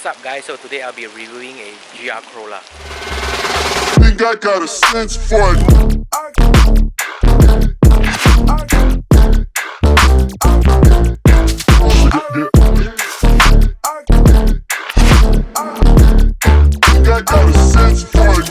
What's up guys, so today I'll be reviewing a GR Corolla. Think I got a sense for it. Think I got a sense for it.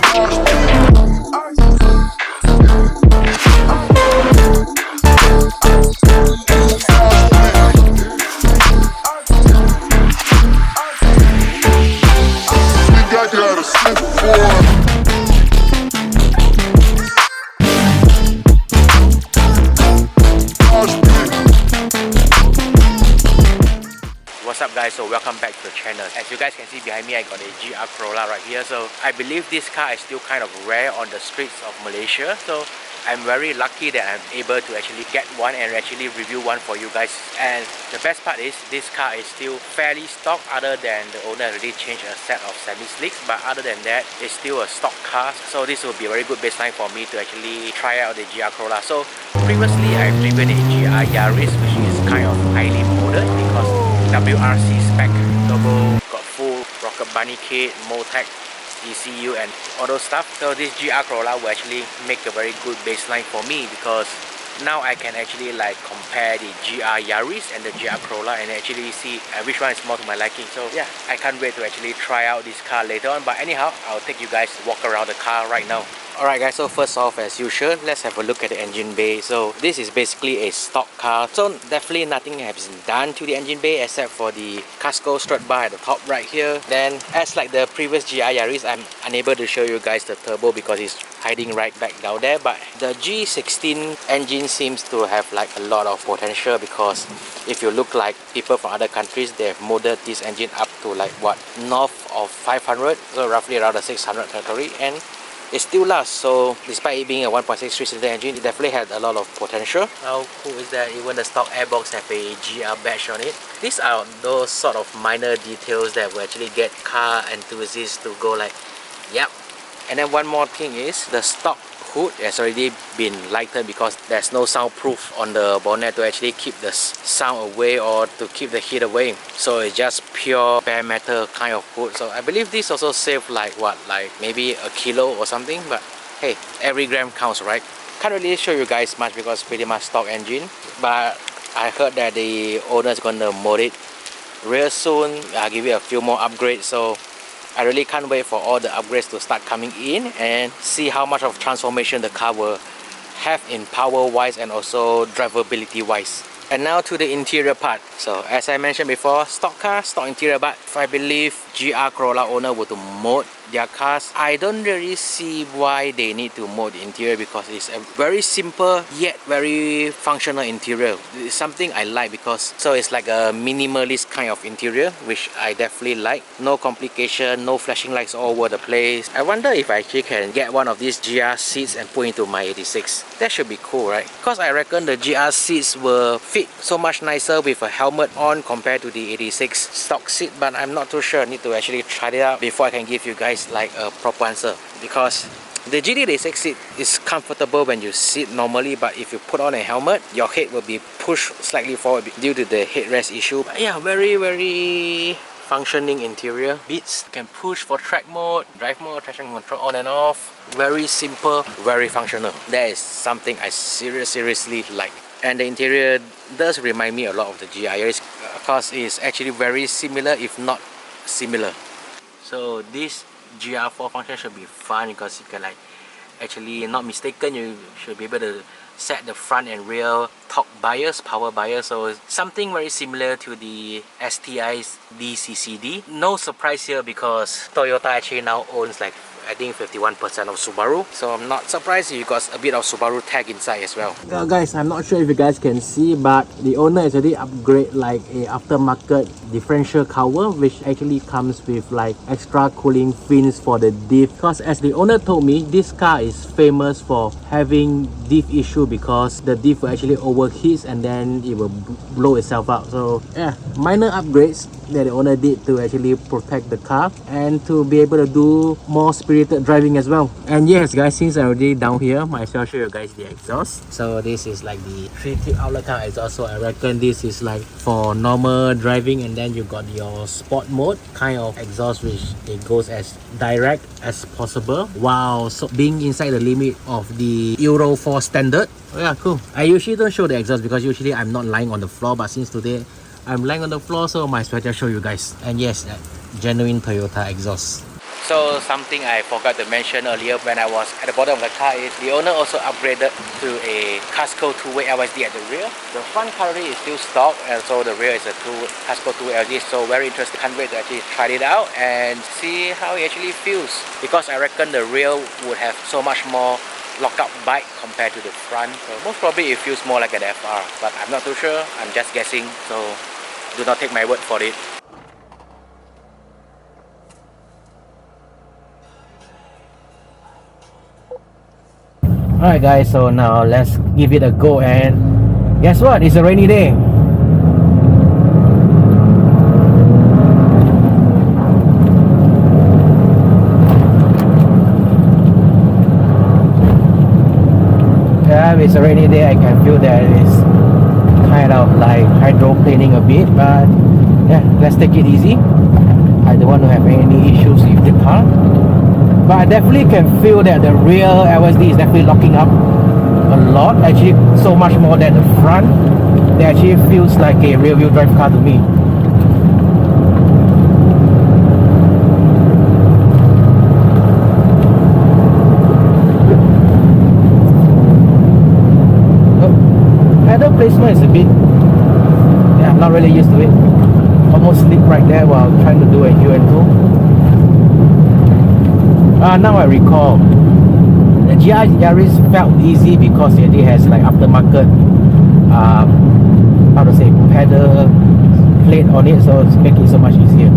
What's up guys, so welcome back to the channel. As you guys can see behind me, I got a GR Corolla right here. So I believe this car is still kind of rare on the streets of Malaysia. So I'm very lucky that I'm able to actually get one and actually review one for you guys. And the best part is this car is still fairly stock, other than the owner already changed a set of semi-slicks. But other than that, it's still a stock car. So this will be a very good baseline for me to actually try out the GR Corolla. So previously I've driven a GR Yaris, which is kind of highly modded because WRC spec turbo, got full rocket bunny kit, Motec, ECU and all those stuff. So this GR Corolla will actually make a very good baseline for me, because now I can actually like compare the GR Yaris and the GR Corolla and actually see which one is more to my liking. So yeah, I can't wait to actually try out this car later on. But anyhow, I'll take you guys to walk around the car right now. Alright guys, so first off, as usual, let's have a look at the engine bay. So this is basically a stock car, so definitely nothing has been done to the engine bay except for the Casco strut bar at the top right here. Then as like the previous GR Yaris, I'm unable to show you guys the turbo because it's hiding right back down there. But the G16 engine seems to have like a lot of potential, because if you look like people from other countries, they have modded this engine up to like what, north of 500, so roughly around the 600 territory, and it still lasts. So despite it being a 1.6 3-cylinder engine, it definitely had a lot of potential. How cool is that? Even the stock airbox have a GR badge on it. These are those sort of minor details that will actually get car enthusiasts to go like, yep. And then one more thing is the stock hood has already been lightened because there's no soundproof on the bonnet to actually keep the sound away or to keep the heat away. So it's just pure bare metal kind of hood. So I believe this also saved like what, like maybe a kilo or something. But hey, every gram counts, right? Can't really show you guys much because pretty much stock engine. But I heard that the owner is gonna mod it real soon. I'll give it a few more upgrades. So I really can't wait for all the upgrades to start coming in and see how much of transformation the car will have in power wise and also drivability wise. And now to the interior part. So as I mentioned before, stock car, stock interior, but if I believe GR Corolla owner were to mod their cars, I don't really see why they need to mod the interior, because it's a very simple yet very functional interior. It's something I like, because so it's like a minimalist kind of interior, which I definitely like. No complication, no flashing lights all over the place. I wonder if I actually can get one of these GR seats and put into my 86. That should be cool, right? Because I reckon the GR seats will fit so much nicer with a helmet on compared to the 86 stock seat, but I'm not too sure. I need to actually try it out before I can give you guys like a proper answer, because the GT86 seat is comfortable when you sit normally, but if you put on a helmet, your head will be pushed slightly forward due to the headrest issue. But yeah, very functioning interior. Beats can push for track mode, drive mode, traction control on and off. Very simple, very functional. That is something I seriously like. And the interior does remind me a lot of the GR Yaris, because it's actually very similar, if not similar. So this GR4 function should be fun, because you can like actually, not mistaken, you should be able to set the front and rear torque bias, power bias. So something very similar to the STI's DCCD. No surprise here, because Toyota actually now owns like I think 51% of Subaru, so I'm not surprised you got a bit of Subaru tag inside as well. Now guys, I'm not sure if you guys can see, but the owner has already upgraded like a aftermarket differential cover, which actually comes with like extra cooling fins for the diff. Because as the owner told me, this car is famous for having diff issue, because the diff will actually overheats and then it will blow itself out. So yeah, minor upgrades that the owner did to actually protect the car and to be able to do more spirited integrated driving as well. And yes guys, since I'm already down here, might as well show you guys the exhaust. So this is like the 3-tip outlet kind of exhaust. So I reckon this is like for normal driving, and then you got your sport mode kind of exhaust, which it goes as direct as possible. Wow, so being inside the limit of the Euro 4 standard. Oh yeah, cool. I usually don't show the exhaust because usually I'm not lying on the floor, but since today I'm lying on the floor, so might as well just show you guys. And yes, genuine Toyota exhaust. So something I forgot to mention earlier when I was at the bottom of the car is the owner also upgraded to a Casco 2-way LSD at the rear. The front currently is still stock, and so the rear is a Casco 2-way LSD. So very interesting. Can't wait to actually try it out and see how it actually feels, because I reckon the rear would have so much more lockup bite compared to the front. So most probably it feels more like an FR, but I'm not too sure. I'm just guessing, so do not take my word for it. Alright guys, so now let's give it a go, and guess what? It's a rainy day. Yeah, it's a rainy day. I can feel that it's kind of like hydroplaning a bit, but yeah, let's take it easy. I don't want to have any issues with the car. But I definitely can feel that the rear LSD is definitely locking up a lot. Actually, so much more than the front. It actually feels like a rear-wheel drive car to me. Pedal placement is a bit, yeah, I'm not really used to it. Almost slip right there while trying to do a U-turn. Now I recall, the GR Yaris felt easy because it has like aftermarket, how to say, pedal plate on it, so it's making it so much easier.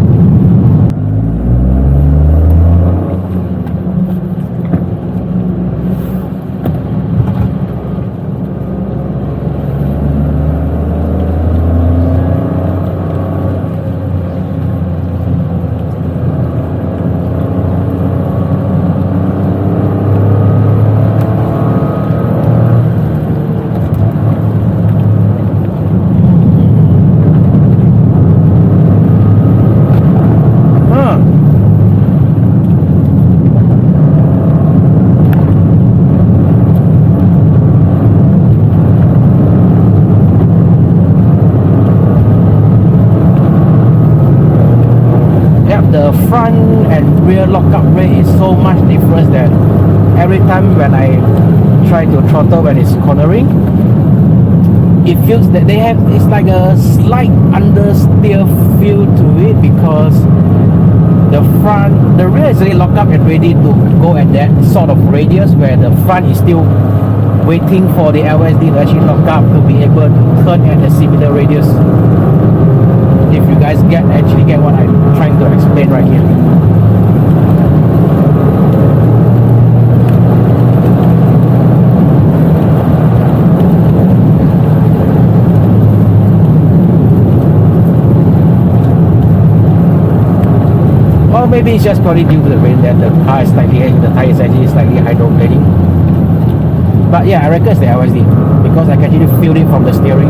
The front and rear lockup rate is so much different that every time when I try to throttle when it's cornering, it feels that they have, it's like a slight understeer feel to it, because the rear is really locked up and ready to go at that sort of radius, where the front is still waiting for the LSD to actually lock up to be able to turn at a similar radius. If you guys actually get what I'm trying to explain right here. Or maybe it's just probably due to the rain that the car is slightly, the tire is actually slightly hydroplaning. But yeah, I reckon it's the LSD, because I can actually feel it from the steering.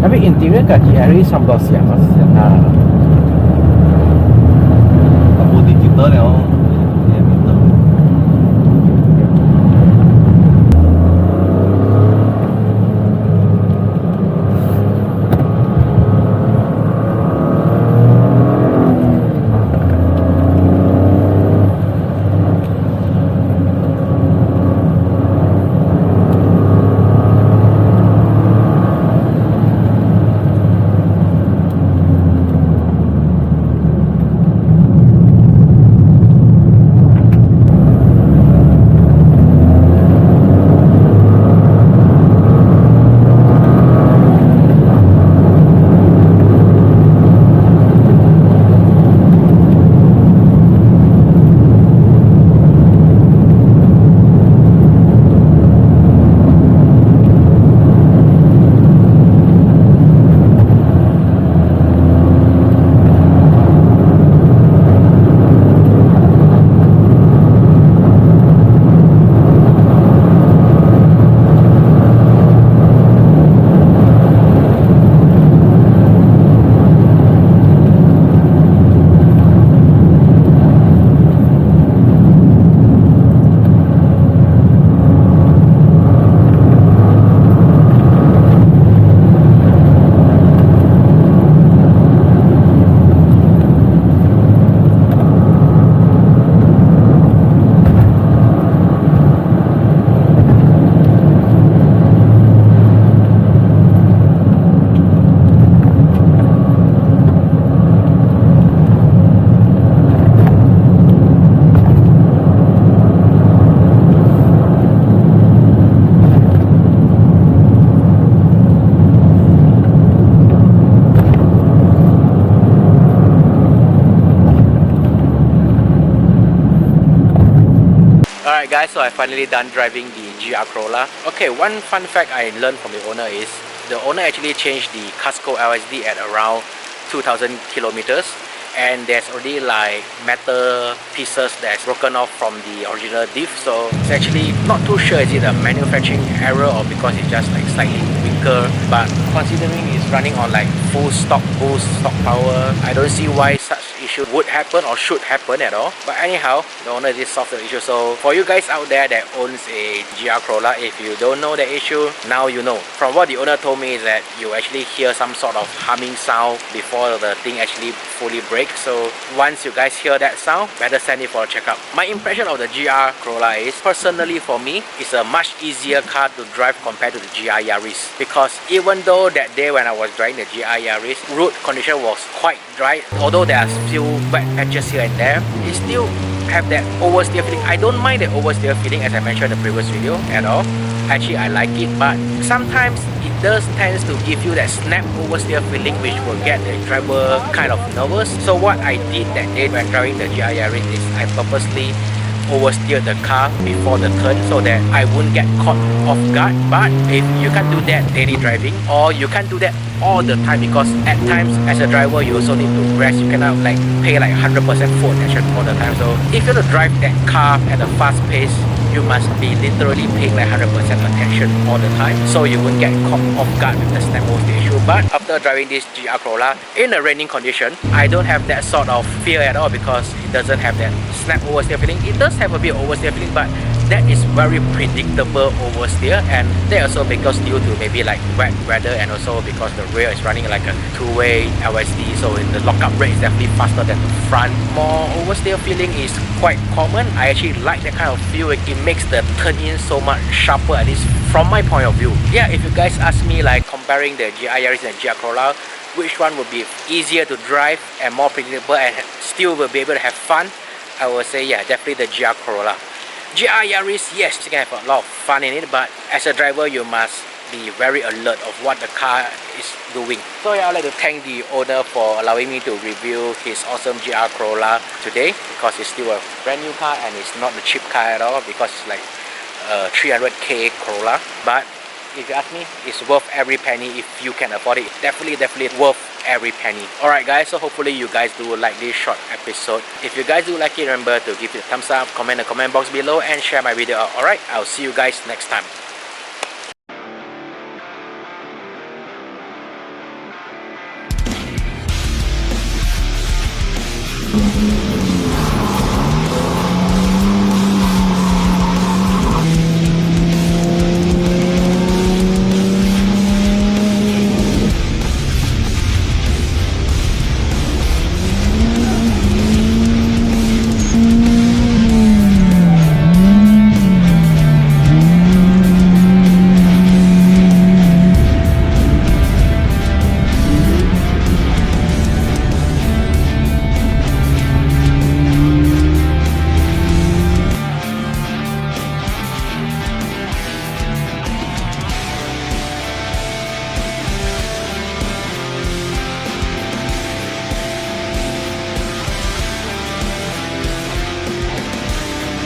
Tapi interior kat GR sampai siap. 得了。Alright guys, so I finally done driving the GR Corolla. Okay, one fun fact I learned from the owner is the owner actually changed the Casco LSD at around 2000 kilometers, and there's already like metal pieces that's broken off from the original diff, so it's actually not too sure is it a manufacturing error or because it's just like slightly weaker, but considering it's running on like full stock boost, stock power, I don't see why such issue would happen or should happen at all. But anyhow, the owner did solve the issue. So for you guys out there that owns a GR Corolla, if you don't know the issue, now you know. From what the owner told me is that you actually hear some sort of humming sound before the thing actually fully breaks. So once you guys hear that sound, better send it for a checkup. My impression of the GR Corolla is, personally for me, it's a much easier car to drive compared to the GR Yaris, because even though that day when I was driving the GR Yaris, road condition was quite dry, although there are few wet patches here and there, it still have that oversteer feeling. I don't mind the oversteer feeling, as I mentioned in the previous video, at all. Actually, I like it, but sometimes it does tends to give you that snap oversteer feeling, which will get the driver kind of nervous. So what I did that day when driving the GR Yaris is I purposely oversteer the car before the turn so that I wouldn't get caught off guard. But if you can't do that daily driving, or you can't do that all the time, because at times as a driver you also need to rest, you cannot like pay like 100% full attention all the time. So if you want to drive that car at a fast pace, you must be literally paying like 100% attention all the time, so you won't get caught off guard with the snap oversteer issue. But after driving this GR Corolla in a raining condition, I don't have that sort of fear at all, because it doesn't have that snap oversteer feeling. It does have a bit of oversteer feeling, but that is very predictable oversteer, and that also because due to maybe like wet weather, and also because the rear is running like a two-way LSD, so the lockup rate is definitely faster than the front. More oversteer feeling is quite common. I actually like that kind of feel. It makes the turn in so much sharper, at least from my point of view. Yeah, if you guys ask me like comparing the GR Yaris and GR Corolla, which one would be easier to drive and more predictable and still will be able to have fun, I would say yeah, definitely the GR Corolla. GR Yaris, yes, you can have a lot of fun in it, but as a driver you must be very alert of what the car is doing. So yeah, I'd like to thank the owner for allowing me to review his awesome GR Corolla today, because it's still a brand new car and it's not the cheap car at all, because it's like a 300k Corolla. But if you ask me, it's worth every penny. If you can afford it, definitely worth every penny. Alright guys, so hopefully you guys do like this short episode. If you guys do like it, remember to give it a thumbs up, comment in the comment box below, and share my video out. Alright, I'll see you guys next time.